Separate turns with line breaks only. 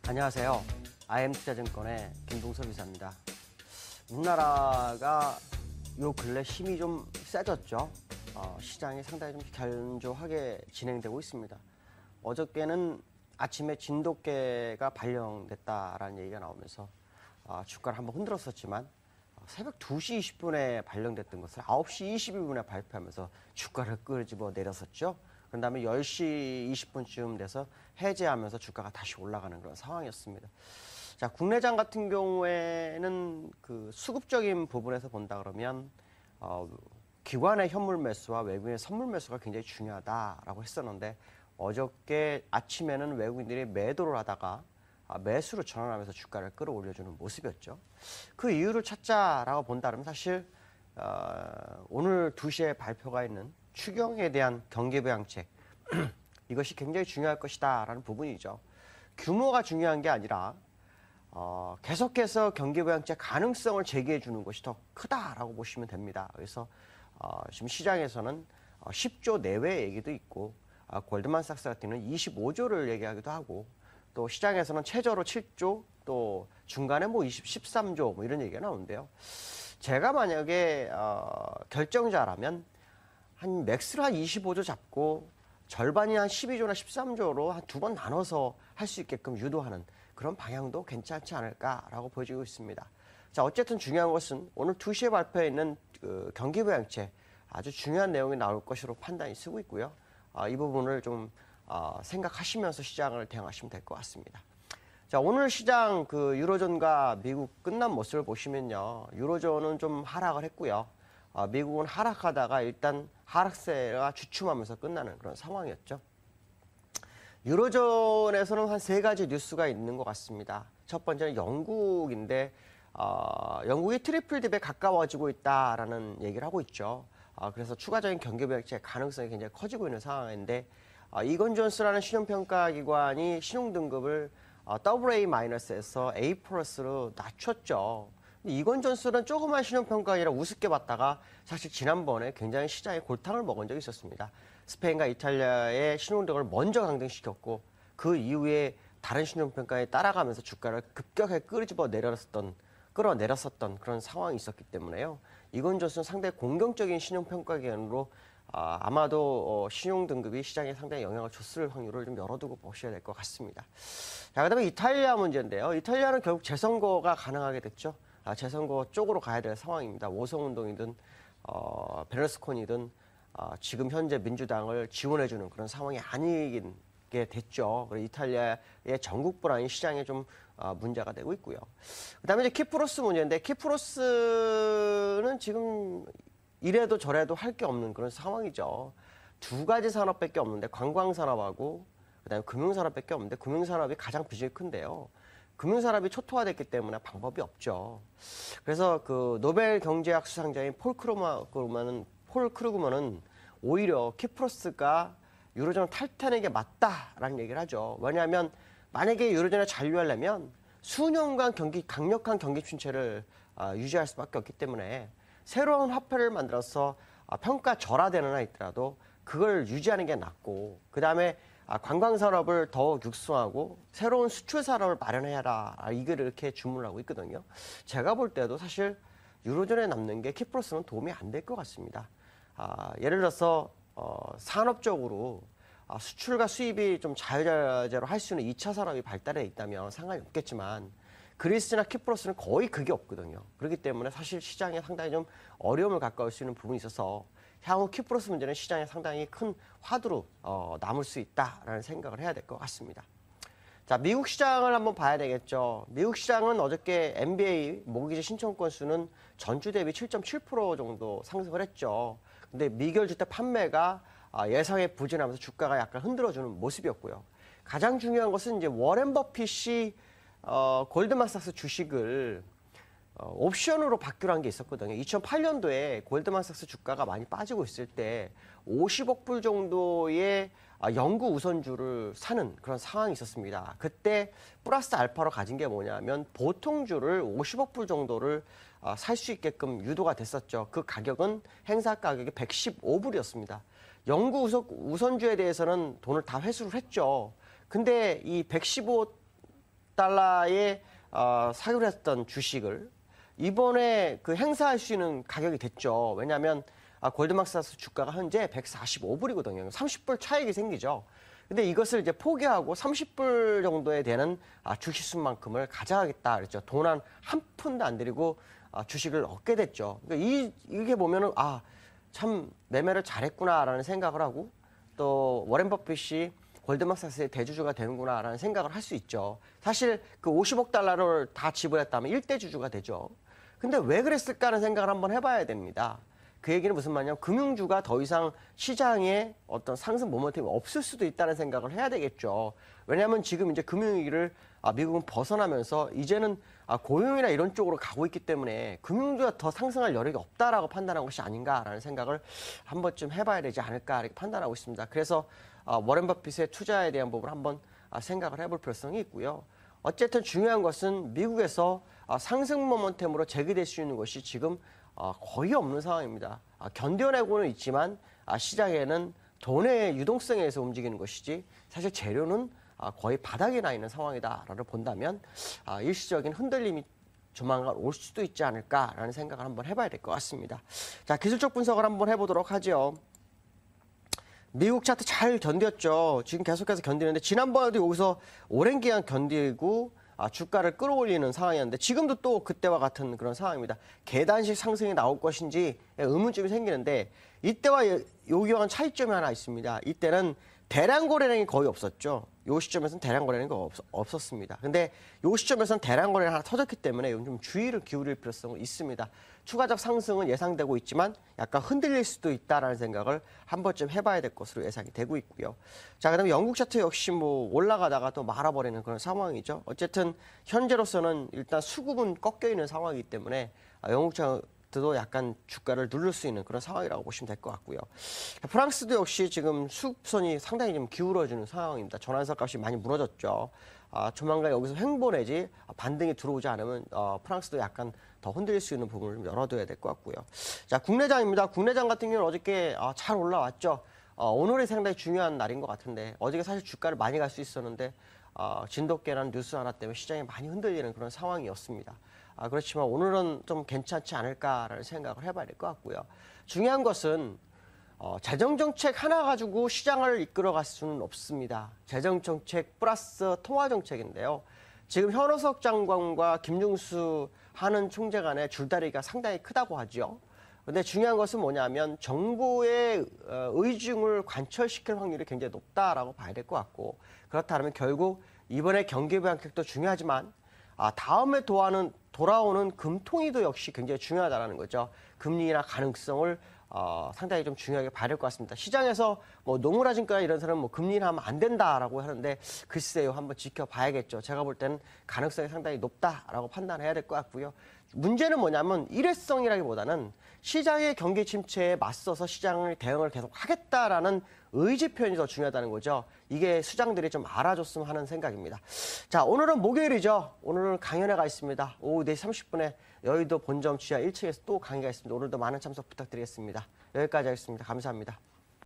안녕하세요. IM투자증권의 김동섭 이사입니다. 우리나라가 요 근래 힘이 좀 세졌죠. 시장이 상당히 좀 견조하게 진행되고 있습니다. 어저께는 아침에 진돗개가 발령됐다라는 얘기가 나오면서 주가를 한번 흔들었었지만 새벽 2시 20분에 발령됐던 것을 9시 22분에 발표하면서 주가를 끄집어 내렸었죠. 그런 다음에 10시 20분쯤 돼서 해제하면서 주가가 다시 올라가는 그런 상황이었습니다. 자, 국내장 같은 경우에는 그 수급적인 부분에서 본다 그러면 기관의 현물 매수와 외국인의 선물 매수가 굉장히 중요하다라고 했었는데 어저께 아침에는 외국인들이 매도를 하다가 매수로 전환하면서 주가를 끌어올려주는 모습이었죠. 그 이유를 찾자라고 본다면 사실 오늘 2시에 발표가 있는 추경에 대한 경기부양책 이것이 굉장히 중요할 것이다라는 부분이죠. 규모가 중요한 게 아니라 계속해서 경기부양책 가능성을 제기해 주는 것이 더 크다라고 보시면 됩니다. 그래서 지금 시장에서는 10조 내외 얘기도 있고 골드만삭스 같은 경우는 25조를 얘기하기도 하고 또 시장에서는 최저로 7조 또 중간에 뭐 13조 뭐 이런 얘기가 나오는데요. 제가 만약에 결정자라면 한 맥스로 한 25조 잡고 절반이 한 12조나 13조로 한 두 번 나눠서 할 수 있게끔 유도하는 그런 방향도 괜찮지 않을까라고 보여지고 있습니다. 자, 어쨌든 중요한 것은 오늘 2시에 발표해 있는 그 경기부양책 아주 중요한 내용이 나올 것으로 판단이 쓰고 있고요. 이 부분을 좀 생각하시면서 시장을 대응하시면 될 것 같습니다. 자, 오늘 시장 그 유로존과 미국 끝난 모습을 보시면요. 유로존은 좀 하락을 했고요. 미국은 하락하다가 일단 하락세가 주춤하면서 끝나는 그런 상황이었죠. 유로존에서는 한 3가지 뉴스가 있는 것 같습니다. 첫 번째는 영국인데 영국이 트리플 딥에 가까워지고 있다라는 얘기를 하고 있죠. 그래서 추가적인 경기부양책 가능성이 굉장히 커지고 있는 상황인데 이건 존스라는 신용평가 기관이 신용등급을 AA-에서 A+로 낮췄죠. 이건 존스는 조그만 신용평가가 아니라 우습게 봤다가 사실 지난번에 굉장히 시장에 골탕을 먹은 적이 있었습니다. 스페인과 이탈리아의 신용등을 먼저 강등시켰고 그 이후에 다른 신용평가에 따라가면서 주가를 급격하게 끌어내렸었던 그런 상황이 있었기 때문에요. 이건 존스는 상당히 공격적인 신용평가 기관으로 아마도 신용등급이 시장에 상당히 영향을 줬을 확률을 좀 열어두고 보셔야 될 것 같습니다. 자, 그다음에 이탈리아 문제인데요. 이탈리아는 결국 재선거가 가능하게 됐죠. 재선거 쪽으로 가야 될 상황입니다. 오성운동이든 베르스코니든 지금 현재 민주당을 지원해주는 그런 상황이 아니게 됐죠. 그리고 이탈리아의 전국 불안이 시장에 좀 문제가 되고 있고요. 그다음에 이제 키프로스 문제인데 키프로스는 지금 이래도 저래도 할 게 없는 그런 상황이죠. 2가지 산업밖에 없는데 관광산업하고 그다음에 금융산업밖에 없는데 금융산업이 가장 비중이 큰데요. 금융산업이 초토화됐기 때문에 방법이 없죠. 그래서 그 노벨 경제학 수상자인 폴 크루그먼은 오히려 키프로스가 유로존을 탈퇴하는 게 맞다라는 얘기를 하죠. 왜냐하면 만약에 유로존에 잔류하려면 수년간 강력한 경기 침체를 유지할 수밖에 없기 때문에 새로운 화폐를 만들어서 평가 절하되는 한 있더라도 그걸 유지하는 게 낫고 그다음에 관광산업을 더욱 육성하고 새로운 수출 산업을 마련해라. 이걸 이렇게 주문을 하고 있거든요. 제가 볼 때도 사실 유로존에 남는 게 키프로스는 도움이 안 될 것 같습니다. 예를 들어서 산업적으로 수출과 수입이 좀 자유자재로 할 수 있는 2차 산업이 발달해 있다면 상관이 없겠지만 그리스나 키프로스는 거의 그게 없거든요. 그렇기 때문에 사실 시장에 상당히 좀 어려움을 가까울 수 있는 부분이 있어서 향후 키프로스 문제는 시장에 상당히 큰 화두로 남을 수 있다라는 생각을 해야 될 것 같습니다. 자, 미국 시장을 한번 봐야 되겠죠. 미국 시장은 어저께 MBA 모기지 신청 건수는 전주 대비 7.7% 정도 상승을 했죠. 근데 미결주택 판매가 예상에 부진하면서 주가가 약간 흔들어주는 모습이었고요. 가장 중요한 것은 이제 워렌 버핏이 골드만삭스 주식을 옵션으로 바뀌라는 게 있었거든요. 2008년도에 골드만삭스 주가가 많이 빠지고 있을 때 50억 불 정도의 영구 우선주를 사는 그런 상황이 있었습니다. 그때 플러스 알파로 가진 게 뭐냐면 보통주를 50억 불 정도를 살 수 있게끔 유도가 됐었죠. 그 가격은 행사 가격이 115불이었습니다. 영구 우선주에 대해서는 돈을 다 회수를 했죠. 근데 이 115 달러에 사기로 했던 주식을 이번에 그 행사할 수 있는 가격이 됐죠. 왜냐하면 골드만삭스 주가가 현재 145불이거든요. 30불 차익이 생기죠. 근데 이것을 이제 포기하고 30불 정도에 되는 주식수만큼을 가져가겠다 그랬죠. 돈 한 푼도 안 들이고 주식을 얻게 됐죠. 그러니까 이게 보면은 참 매매를 잘했구나라는 생각을 하고 또 워렌 버핏이 골드만삭스의 대주주가 되는구나라는 생각을 할 수 있죠. 사실 그 50억 달러를 다 지불했다면 1대 주주가 되죠. 근데 왜 그랬을까 하는 생각을 한번 해봐야 됩니다. 그 얘기는 무슨 말이냐면 금융주가 더 이상 시장에 어떤 상승 모멘텀이 없을 수도 있다는 생각을 해야 되겠죠. 왜냐하면 지금 이제 금융위기를 미국은 벗어나면서 이제는 고용이나 이런 쪽으로 가고 있기 때문에 금융주가 더 상승할 여력이 없다라고 판단한 것이 아닌가라는 생각을 한 번쯤 해봐야 되지 않을까 이렇게 판단하고 있습니다. 그래서 워렌 버핏의 투자에 대한 부분을 한번 생각을 해볼 필요성이 있고요. 어쨌든 중요한 것은 미국에서 상승 모멘텀으로 재개될 수 있는 것이 지금 거의 없는 상황입니다. 견뎌내고는 있지만 시장에는 돈의 유동성에 의해서 움직이는 것이지 사실 재료는 거의 바닥에 나 있는 상황이다라고 본다면 일시적인 흔들림이 조만간 올 수도 있지 않을까라는 생각을 한번 해봐야 될 것 같습니다. 자, 기술적 분석을 한번 해보도록 하죠. 미국 차트 잘 견뎠죠. 지금 계속해서 견디는데 지난번에도 여기서 오랜 기간 견디고 주가를 끌어올리는 상황이었는데 지금도 또 그때와 같은 그런 상황입니다. 계단식 상승이 나올 것인지 의문점이 생기는데 이때와 여기와는 차이점이 하나 있습니다. 이때는 대량 거래량이 거의 없었죠. 이 시점에서는 대량 거래량이 없었습니다. 근데 이 시점에서는 대량 거래가 하나 터졌기 때문에 좀 주의를 기울일 필요성은 있습니다. 추가적 상승은 예상되고 있지만 약간 흔들릴 수도 있다라는 생각을 한 번쯤 해봐야 될 것으로 예상이 되고 있고요. 자, 그다음에 영국 차트 역시 뭐 올라가다가 또 말아버리는 그런 상황이죠. 어쨌든 현재로서는 일단 수급은 꺾여 있는 상황이기 때문에 영국 차트도 약간 주가를 누를 수 있는 그런 상황이라고 보시면 될 것 같고요. 프랑스도 역시 지금 수급선이 상당히 좀 기울어지는 상황입니다. 전환사 값이 많이 무너졌죠. 조만간 여기서 횡보 내지 반등이 들어오지 않으면 프랑스도 약간 더 흔들릴 수 있는 부분을 좀 열어둬야 될 것 같고요. 자, 국내장입니다. 국내장 같은 경우는 어저께 잘 올라왔죠. 오늘이 상당히 중요한 날인 것 같은데 어저께 사실 주가를 많이 갈 수 있었는데 진돗개라는 뉴스 하나 때문에 시장이 많이 흔들리는 그런 상황이었습니다. 그렇지만 오늘은 좀 괜찮지 않을까라는 생각을 해봐야 될 것 같고요. 중요한 것은 재정정책 하나 가지고 시장을 이끌어갈 수는 없습니다. 재정정책 플러스 통화정책인데요. 지금 현호석 장관과 김중수 하는 총재 간의 줄다리기가 상당히 크다고 하죠. 근데 중요한 것은 뭐냐면 정부의 의중을 관철시킬 확률이 굉장히 높다라고 봐야 될 것 같고 그렇다면 결국 이번에 경기 부양책도 중요하지만 다음에 돌아오는 금통위도 역시 굉장히 중요하다는 거죠. 금리나 가능성을 상당히 좀 중요하게 봐야 될 것 같습니다. 시장에서 뭐 노무라진거나 이런 사람은 뭐 금리를 하면 안 된다라고 하는데 글쎄요, 한번 지켜봐야겠죠. 제가 볼 때는 가능성이 상당히 높다라고 판단해야 될 것 같고요. 문제는 뭐냐면 일회성이라기보다는 시장의 경기 침체에 맞서서 시장을 대응을 계속 하겠다라는 의지 표현이 더 중요하다는 거죠. 이게 수장들이 좀 알아줬으면 하는 생각입니다. 자, 오늘은 목요일이죠. 오늘은 강연회가 있습니다. 오후 4시 30분에 여의도 본점 지하 1층에서 또 강의가 있습니다. 오늘도 많은 참석 부탁드리겠습니다. 여기까지 하겠습니다. 감사합니다.